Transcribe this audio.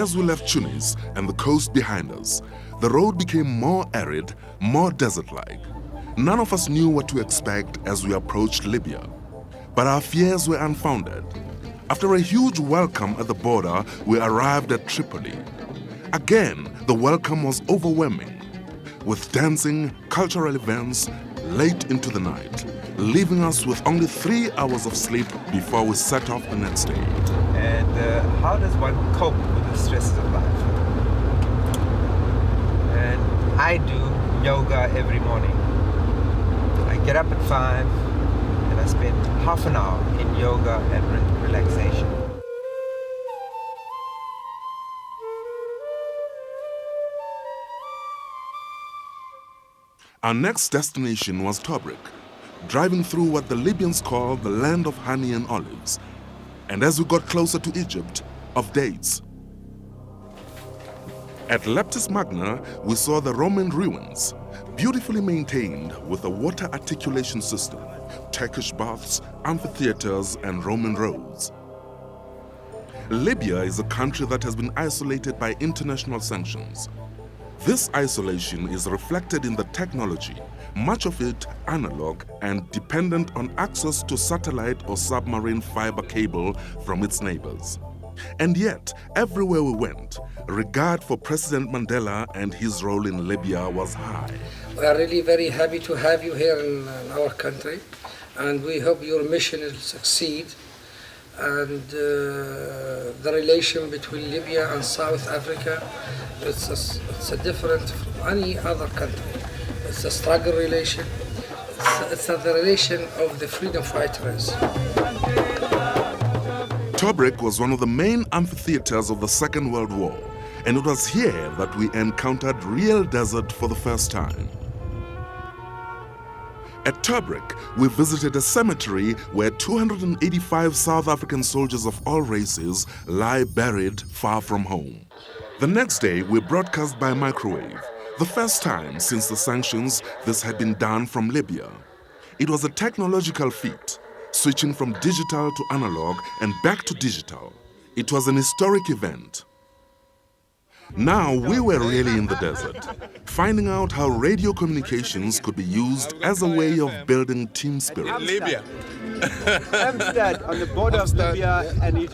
as we left Tunis and the coast behind us, the road became more arid, more desert-like. None of us knew what to expect as we approached Libya. But our fears were unfounded. After a huge welcome at the border, we arrived at Tripoli. Again, the welcome was overwhelming, with dancing, cultural events, late into the night, leaving us with only 3 hours of sleep before we set off the next day. And how does one cope with the stresses of life? And I do yoga every morning. I get up at 5 and I spend half an hour in yoga and relaxation. Our next destination was Tobruk, driving through what the Libyans call the land of honey and olives, and as we got closer to Egypt, of dates. At Leptis Magna, we saw the Roman ruins, beautifully maintained with a water articulation system, Turkish baths, amphitheaters, and Roman roads. Libya is a country that has been isolated by international sanctions. This isolation is reflected in the technology, much of it analog and dependent on access to satellite or submarine fiber cable from its neighbors. And yet, everywhere we went, regard for President Mandela and his role in Libya was high. We are really very happy to have you here in our country, and we hope your mission will succeed. And the relation between Libya and South Africa, it's a different from any other country. It's a struggle relation. It's the relation of the freedom fighters. Tobruk was one of the main amphitheaters of the Second World War, and it was here that we encountered real desert for the first time. At Tobruk, we visited a cemetery where 285 South African soldiers of all races lie buried far from home. The next day, we broadcast by microwave, the first time since the sanctions this had been done from Libya. It was a technological feat, switching from digital to analog and back to digital. It was an historic event. Now we were really in the desert, finding out how radio communications could be used as a way of building team spirit. Libya. Amsterdam, on the border of Libya and Egypt.